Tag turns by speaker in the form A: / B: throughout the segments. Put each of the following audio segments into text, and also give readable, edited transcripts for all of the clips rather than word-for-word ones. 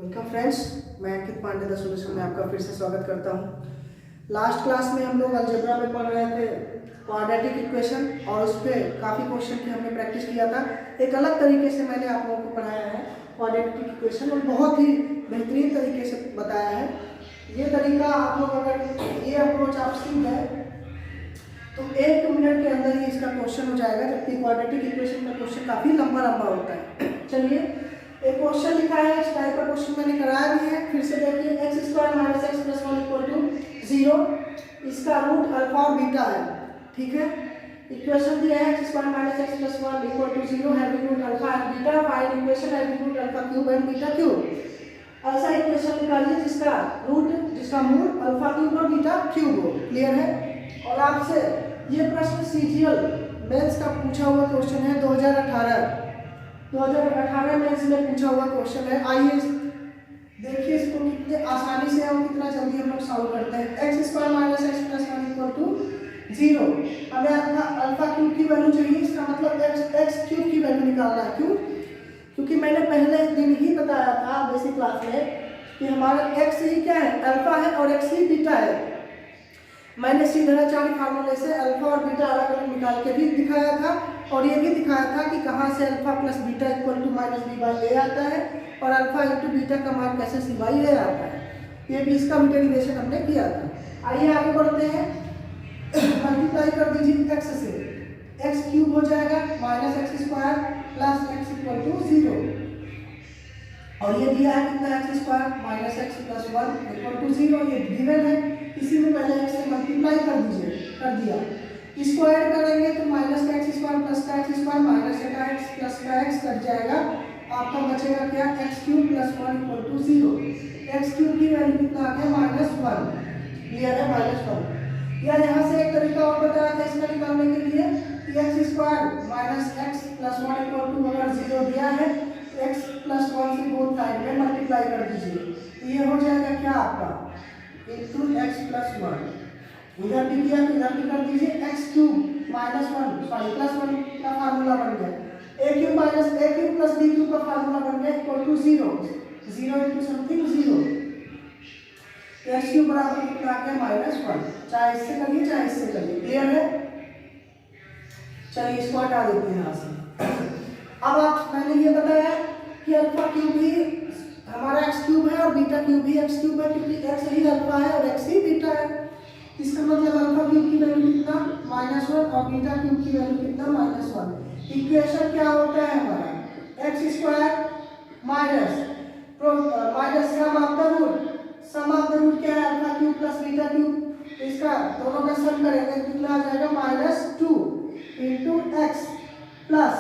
A: Welcome friends, मैं अंकित Pandey the solution में आपका फिर से स्वागत करता हूं। लास्ट क्लास में हम लोग अलजेब्रा में पढ़ रहे थे क्वाड्रेटिक इक्वेशन और उस पर काफ़ी क्वेश्चन की हमने प्रैक्टिस किया था। एक अलग तरीके से मैंने आप लोगों को पढ़ाया है क्वाड्रेटिक इक्वेशन और बहुत ही बेहतरीन तरीके से बताया है। ये तरीका आप लोग अगर ये अप्रोच आप सीख गए तो 1 मिनट के अंदर ही इसका क्वेश्चन हो जाएगा, जबकि क्वाड्रेटिक इक्वेशन का क्वेश्चन काफ़ी लंबा होता है। चलिए, एक क्वेश्चन लिखा है, इस टाइप का क्वेश्चन मैंने कराया भी है। फिर से देखिए, x² - x + 1 = 0, इसका रूट अल्फा और बीटा है। ठीक है, इक्वेशन दिया है x² - x + 1 = 0, having root alpha and beta, find equation having root alpha cube and beta cube. ऐसा इक्वेशन निकालिए जिसका मूल अल्फा क्यूब और बीटा क्यूब हो। क्लियर है? और आपसे ये प्रश्न सीजीएल मेंस का पूछा हुआ क्वेश्चन है, 2018 में इसमें पूछा हुआ क्वेश्चन है। आइए देखिए इसको कितने आसानी से और कितना जल्दी हम लोग सॉल्व करते हैं। x² - x + 1 = 0। हमें अल्फा क्यूब की वैल्यू चाहिए, इसका मतलब x क्यूब की वैल्यू निकालना है। क्यों? क्योंकि मैंने पहले दिन ही बताया था बेसिक क्लास में कि हमारा x ही क्या है, अल्फा है और x ही बीटा है। मैंने सीधराचार्य फार्मूले से अल्फा और बीटा अलग अलग निकाल के भी दिखाया था और ये भी दिखाया था कि कहाँ से alpha plus beta equal to minus b/a आता है और अल्फा इंटू बीटा का मान कैसे c/a आता है। ये भी इसका भी डेरिवेशन हमने किया था। आइए आगे बढ़ते हैं। मल्टीप्लाई कर दीजिए x से, x क्यूब हो जाएगा -x² प्लस x = 0 और ये दिया है कितना x² - x + 1 = 0। ये गिवन है, इसी में पहले x से मल्टीप्लाई कर दीजिए, कर दिया। इसको ऐड करेंगे तो -x² plus x² -8x plus x cut जाएगा। आपका बचेगा क्या, x³ + 1 = 0। x³ की वैल्यू कितना आ गया, -1। क्लियर है, -1। या यहाँ से एक तरीका और बताया था इसका निकालने के लिए कि x² - x + 1 = अगर 0 दिया है तो x + 1 से बोथ साइड में मल्टीप्लाई कर दीजिए, तो ये हो जाएगा क्या आपका into x + 1। इधर भी किया तो इधर भी कर दीजिए, x³ - 1 का फार्मूला बन गया, a³ + b³ का फार्मूला बन गया equal to 0 into something 0। x³ बराबर कितना आ गया, -1। चाहे इससे करिए चाहे इससे करिए। क्लियर है? चलिए इसको हटा देते हैं यहाँ से। अब मैंने ये बताया कि अल्फा क्यूब भी हमारा x³ है और बीटा क्यूब भी x³ है, क्योंकि x ही अल्फा है और x ही बीटा है। इसका मतलब अल्फा क्यूब की वैल्यू कितना, -1 और बीटा क्यूब की वैल्यू कितना, -1। इक्वेशन क्या होता है हमारा, x² minus sum of the root क्या है, alpha cube plus beta cube. इसका दोनों का सम करेंगे कितना आ जाएगा, -2 into x प्लस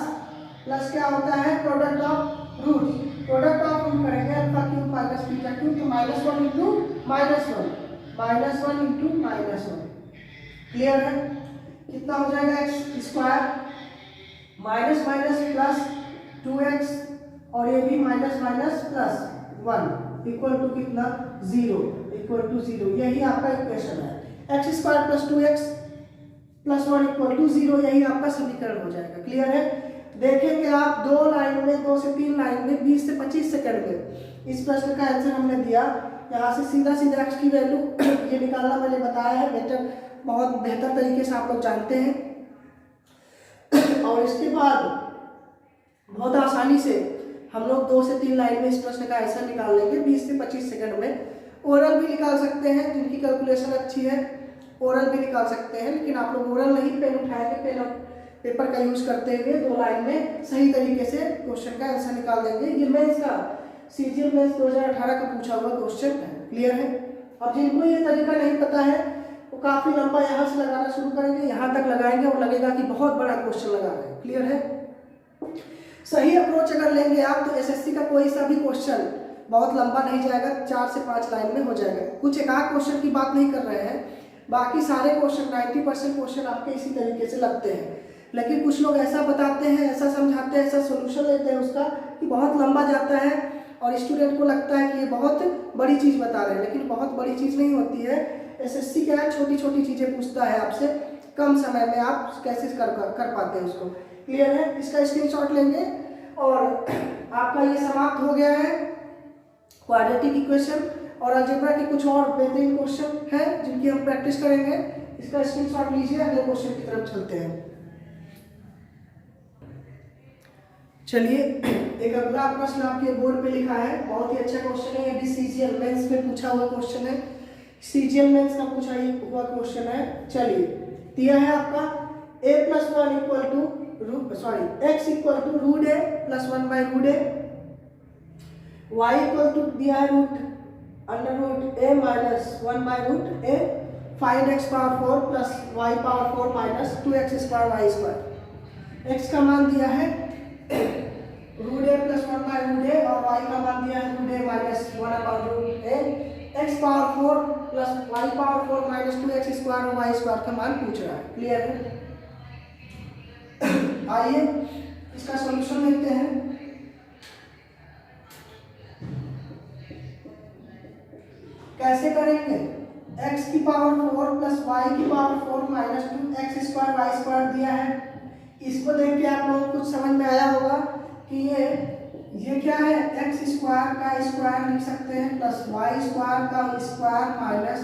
A: क्या होता है, प्रोडक्ट ऑफ रूट करेंगे alpha cube minus beta cube, तो -1 into -1। क्लियर है? कितना हो जाएगा, x² माइनस प्लस 2x और ये भी माइनस प्लस 1 इक्वल टू कितना, 0। यही आपका इक्वेशन है, x² + 2x + 1 = 0। यही आपका समीकरण हो जाएगा। क्लियर है? देखेंगे आप 2 से 3 लाइन में 20 से 25 सेकंड में इस प्रश्न का आंसर हमने दिया। यहाँ से सीधा x की वैल्यू ये निकालना मैंने बताया है, बहुत बेहतर तरीके से आप लोग जानते हैं। और इसके बाद बहुत आसानी से हम लोग 2 से 3 लाइन में इस प्रश्न का आंसर निकाल लेंगे 20 से 25 सेकंड में। ओरल भी निकाल सकते हैं, जिनकी कैलकुलेशन अच्छी है ओरल भी निकाल सकते हैं, लेकिन आप लोग ओरल नहीं पेन उठाएंगे, पेन और पेपर का यूज करते हुए 2 लाइन में सही तरीके से क्वेश्चन का आंसर निकाल देंगे। ये मेंस का सीजीएल मेंस 2018 का पूछा हुआ क्वेश्चन है। क्लियर है? और जिनको ये तरीका नहीं पता है वो काफी लंबा यहाँ से लगाना शुरू करेंगे, यहाँ तक लगाएंगे और लगेगा कि बहुत बड़ा क्वेश्चन लगा रहे हैं। क्लियर है? सही अप्रोच अगर लेंगे आप तो एसएससी का कोई सा भी क्वेश्चन बहुत लंबा नहीं जाएगा, 4 से 5 लाइन में हो जाएगा। कुछ एक आध क्वेश्चन की बात नहीं कर रहे हैं, बाकी सारे क्वेश्चन 90% क्वेश्चन आपके इसी तरीके से लगते हैं। लेकिन कुछ लोग ऐसा बताते हैं, ऐसा समझाते हैं, ऐसा सोल्यूशन लेते हैं उसका कि बहुत लंबा जाता है और स्टूडेंट को लगता है कि ये बहुत बड़ी चीज़ बता रहे हैं, लेकिन बहुत बड़ी चीज़ नहीं होती है। एसएससी क्या है, छोटी छोटी चीज़ें पूछता है आपसे, कम समय में आप कैसे कर पाते हैं उसको। क्लियर है? इसका स्क्रीनशॉट लेंगे और आपका ये समाप्त हो गया है। क्वाड्रेटिक इक्वेशन और अलजेब्रा के कुछ और बेहतरीन क्वेश्चन हैं जिनकी हम प्रैक्टिस करेंगे। इसका स्क्रीनशॉट लीजिए, अगले क्वेश्चन की तरफ चलते हैं। चलिए, एक अगला प्रश्न आपके बोर्ड पे लिखा है, बहुत ही अच्छा क्वेश्चन है, ये भी सीजीएल मेंस में पूछा हुआ क्वेश्चन है, सीजीएल मेंस का पूछा हुआ क्वेश्चन है। चलिए, दिया है आपका a + 1 x equal to root a + 1 by root a, y equal to दिया है √a - 1 by root a, find x power 4 plus y power 4 minus 2x² y²। x का मान दिया है √a + 1 बाई रूट a और y का मान दिया है √a - 1/√a, x power 4 plus y power 4 minus 2x² और y² का मान पूछ रहा है। क्लियर है? आइए इसका सॉल्यूशन देखते हैं। कैसे करेंगे? x की पावर 4 प्लस y की पावर 4 माइनस 2x² y² दिया है। इसको देख के आप लोगों को कुछ समझ में आया होगा कि ये क्या है, x² का स्क्वायर लिख सकते हैं प्लस y² का स्क्वायर माइनस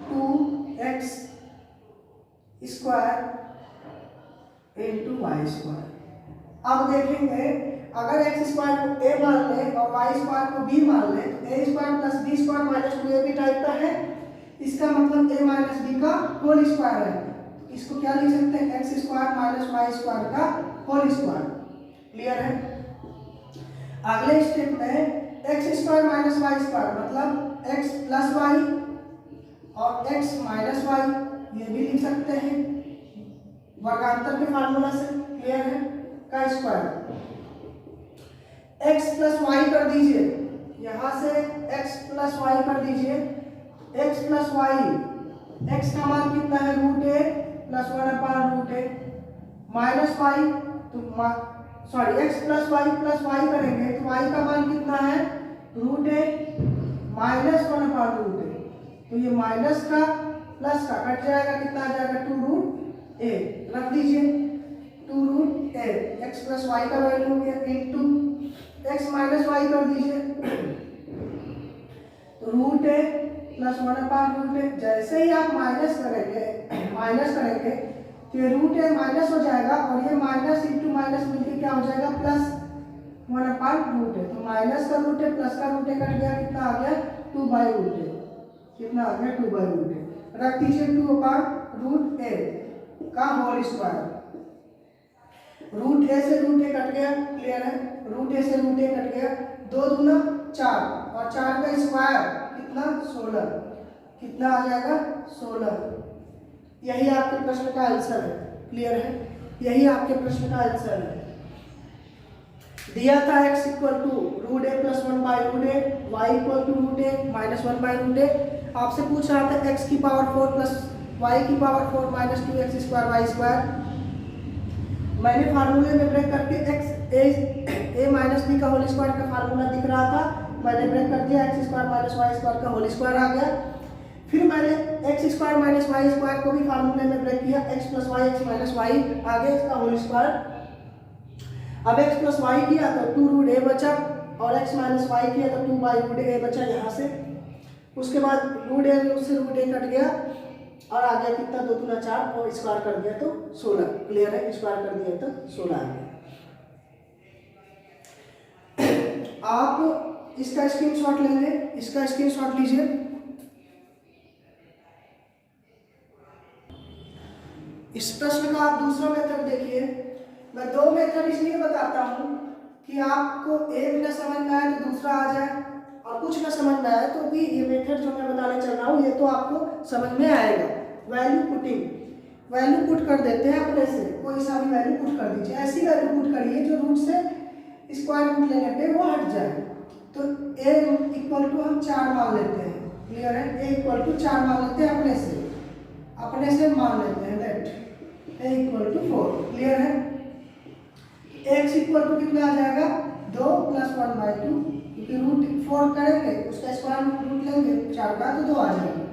A: 2x² × y²। अब देखेंगे, अगर x² को a मान ले और y² को b मान ले तो a² plus b² minus 2ab type का है, इसका मतलब a माइनस b का होल स्क्वायर है। इसको क्या लिख सकते हैं, x² माइनस y² का होल स्क्वायर। क्लियर है? अगले स्टेप में x² माइनस y² मतलब x प्लस y और x माइनस y, ये भी लिख सकते हैं वर्गांतर के फार्मूला से। क्लियर है? का स्क्वायर x प्लस y कर दीजिए, यहां से x प्लस y कर दीजिए, x प्लस y, x का मान कितना है √a plus 1/√a minus y, तो x प्लस y करेंगे तो y का मान कितना है √a माइनस 1/√a, तो ये माइनस का प्लस का कट जाएगा, कितना आ जाएगा 2√a, रख दीजिए 2√a, x प्लस y का वैल्यू हो गया इनटू x माइनस y कर दीजिए तो √a प्लस 1/√a। जैसे ही आप माइनस करेंगे तो ये √a माइनस हो जाएगा और ये माइनस इंटू माइनस मिलकर क्या हो जाएगा प्लस 1/√a, तो माइनस का √a प्लस का √a कट गया, कितना आ गया 2/√a, कितना आ गया 2/√a, रख दीजिए 2/√a का होल स्क्वायर, √a से √a कट गया। क्लियर है? √a से √a कट गया, 2 दूना 4 और 4 का स्क्वायर कितना 16, कितना आ जाएगा 16। यही आपके प्रश्न का आंसर है। क्लियर है? यही आपके प्रश्न का आंसर है। दिया था x equal to √a plus 1/√a, y equal to √a minus 1/√a। आपसे पूछ रहा था x की पावर 4 प्लस y की पावर 4 माइनस 2x² y²। मैंने फार्मूले में ब्रेक करके a माइनस b का होल स्क्वायर का फार्मूला दिख रहा था, मैंने ब्रेक कर दिया, x² माइनस y² का होल स्क्वायर आ गया। फिर मैंने x² माइनस y² को भी फार्मूले में ब्रेक किया, x plus y x minus y आ गया इसका होल स्क्वायर। अब x प्लस y किया तो 2√a बचा और x माइनस y किया तो 2/√a बचा यहाँ से। उसके बाद √a से √a कट गया और आ गया कितना 2 दूना 4 और स्क्वायर कर दिया तो 16। क्लियर है? स्क्वायर कर दिया तो 16 आ गया। आप इसका स्क्रीनशॉट लेंगे, इसका स्क्रीनशॉट लीजिए। इस प्रश्न का आप दूसरा मेथड देखिए। मैं 2 मेथड इसलिए बताता हूँ कि आपको एक न समझ में आए तो दूसरा आ जाए, और कुछ न समझ में आए तो भी ये मेथड जो मैं बताने चल रहा हूँ ये तो आपको समझ में आएगा। वैल्यू पुटिंग, वैल्यू पुट कर देते हैं अपने से, कोई सा भी वैल्यू पुट कर दीजिए, ऐसी वैल्यू पुट करिए जो रूट से स्क्वायर रूट लेने पे वो हट जाए। तो a इक्वल टू हम 4 मान लेते हैं। क्लियर है? a इक्वल टू 4 मान लेते हैं अपने से मान लेते हैं that a equal to 4। Clear है? x इक्वल टू कितना आ जाएगा 2 प्लस 1/2, क्योंकि √4 करेंगे उसका स्क्वायर रूट लेंगे 4 का तो 2 आ जाएगा,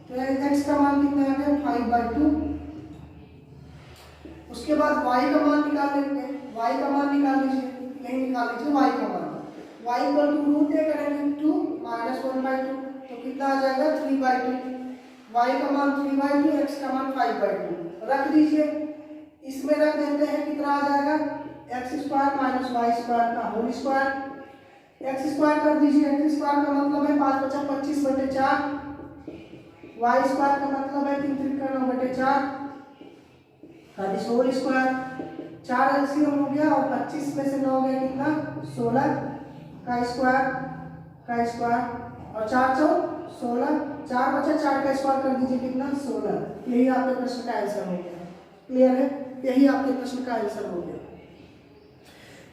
A: तो x का मान कितना आ गया 5/2। उसके बाद y का मान निकाल लेंगे, y का मान निकाल लीजिए, नहीं निकाल लीजिए y का मान, y इक्वल टू √a करेंगे 2 - y का मान 3/2, x का मान 5/2 रख दीजिए। इसमें रख देते हैं, कितना आ जाएगा x² माइनस y² का होल स्क्वायर। x² कर दीजिए, x² का मतलब है 5 बचा 25/4, y² का मतलब है 3 3 का 9/4 का दिस होल स्क्वायर। 4 एलसीएम हो गया और 25 में से 9 गया कितना 16 का स्क्वायर और 4 चौक 16, 4 बचा 4 का स्क्वायर कर दीजिए कितना 16। यही आपके प्रश्न का आंसर हो गया। क्लियर है, यही आपके प्रश्न का आंसर हो गया।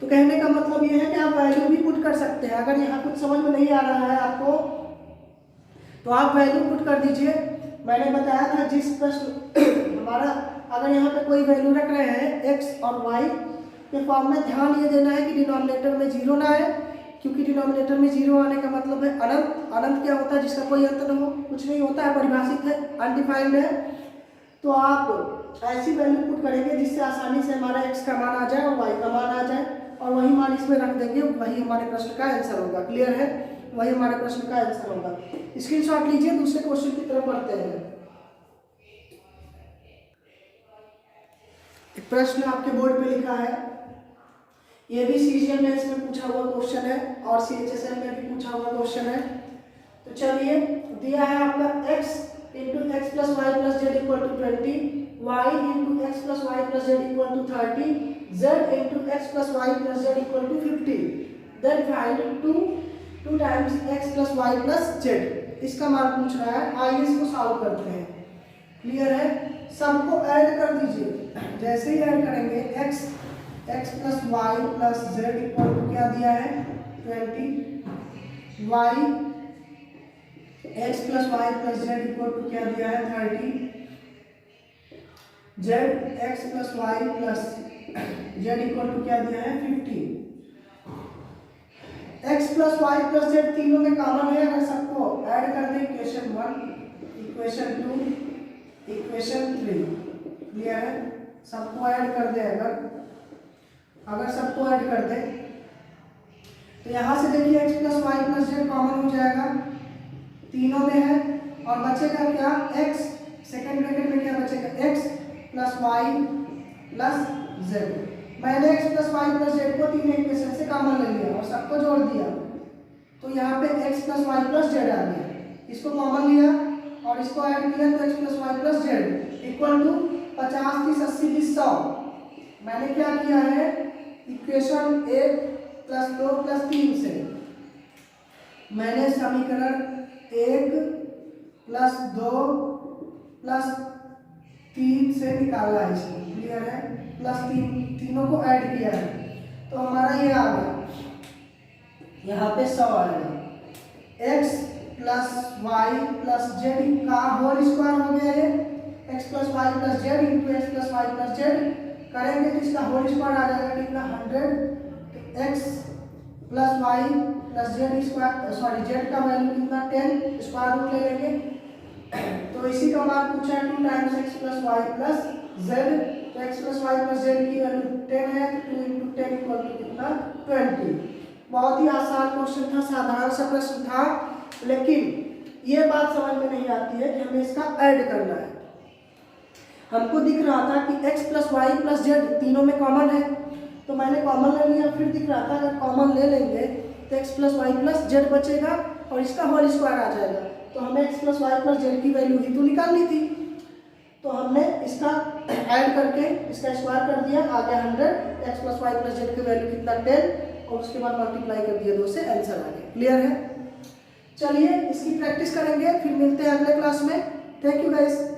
A: तो कहने का मतलब ये है कि आप वैल्यू भी पुट कर सकते हैं। अगर यहाँ कुछ समझ में नहीं आ रहा है आपको तो आप वैल्यू पुट कर दीजिए। मैंने बताया था जिस प्रश्न हमारा अगर यहाँ पे कोई वैल्यू रख रहे हैं x और y के फॉर्म में, ध्यान ये देना है कि डिनोमिनेटर में 0 ना आए, क्योंकि डिनोमिनेटर में 0 आने का मतलब है अनंत। अनंत क्या होता है, जिसका कोई अंत न हो, कुछ नहीं होता है, परिभाषित है, अनडिफाइंड है। तो आप ऐसी वैल्यू पुट करेंगे जिससे आसानी से हमारा x का मान आ जाए और y का मान आ जाए और वही मान इसमें रख देंगे, वही हमारे प्रश्न का आंसर होगा। क्लियर है, वही हमारे प्रश्न का आंसर होगा। स्क्रीनशॉट लीजिए, दूसरे क्वेश्चन की तरफ बढ़ते हैं। एक प्रश्न आपके बोर्ड पे लिखा है, ये भी सीजीएल मेंस में पूछा हुआ क्वेश्चन है और सीएचएसएल में भी पूछा हुआ क्वेश्चन है। तो चलिए, दिया है आपका x into x plus y plus z equal to 20, y into x plus y plus z equal to 30, z into x plus y plus z equal to 50। Then find 2 times x plus y plus z. इसका मान पूछ रहा है, आइए इसको solve करते हैं। Clear है, सबको ऐड कर दीजिए। जैसे ही ऐड करेंगे x plus y plus z equal to क्या दिया है 20, y x plus y plus z equal to क्या दिया है 30, z x plus y plus z equal to क्या दिया है 50। x plus y plus z तीनों में कॉमन है, अगर सबको ऐड कर दें इक्वेशन 1, इक्वेशन 2, इक्वेशन 3। क्लियर है, सबको ऐड कर दे। अगर सबको ऐड कर दे तो यहाँ से देखिए x plus y plus z common हो जाएगा, तीनों में है, और बचेगा क्या x, सेकंड ब्रैकेट में क्या बचेगा x plus y plus z. मैंने x plus y plus z को तीन इक्वेशन से कॉमन ले लिया और सबको जोड़ दिया, तो यहाँ पे x plus y plus z आ गया। इसको कॉमन लिया और इसको ऐड किया तो x plus y plus z equal to 50 30 80 20 100। मैंने क्या किया है, इक्वेशन 1 प्लस 2 प्लस 3 से मैंने समीकरण 1 प्लस 2 प्लस 3 से निकाला है इसको। क्लियर है, प्लस 3, तीनों को ऐड किया है तो हमारा ये आ गया, यहाँ पे 100 आएगा। x plus y plus z का होल स्क्वायर हो गया है, x plus y plus z into x plus y plus z करेंगे तो इसका होल स्क्वायर आ जाएगा कितना 100। x plus y plus z square, sorry z का वैल्यू कितना 10, स्क्वायर रूट ले लेंगे तो इसी का मान पूछा है 2 times x plus y plus z. तो x plus y plus z की वैल्यू 10 है, तो 2 इंटू 10 इक्वल टू कितना 20। बहुत ही आसान क्वेश्चन था, साधारण सा प्रश्न था, लेकिन ये बात समझ में नहीं आती है कि हमें इसका ऐड करना है। हमको दिख रहा था कि x plus y plus z तीनों में कॉमन है, तो मैंने कॉमन ले लिया। फिर दिख रहा था अगर कॉमन ले लेंगे तो x plus y plus z बचेगा और इसका होल स्क्वायर आ जाएगा, तो हमें x plus y plus z की वैल्यू ही तो निकालनी थी। तो हमने इसका ऐड करके इसका स्क्वायर कर दिया, आ गया 100। x plus y plus z की वैल्यू कितना 10 और उसके बाद मल्टीप्लाई कर दिया 2 से, आंसर आ गया। क्लियर है, चलिए इसकी प्रैक्टिस करेंगे, फिर मिलते हैं अगले क्लास में। Thank you guys.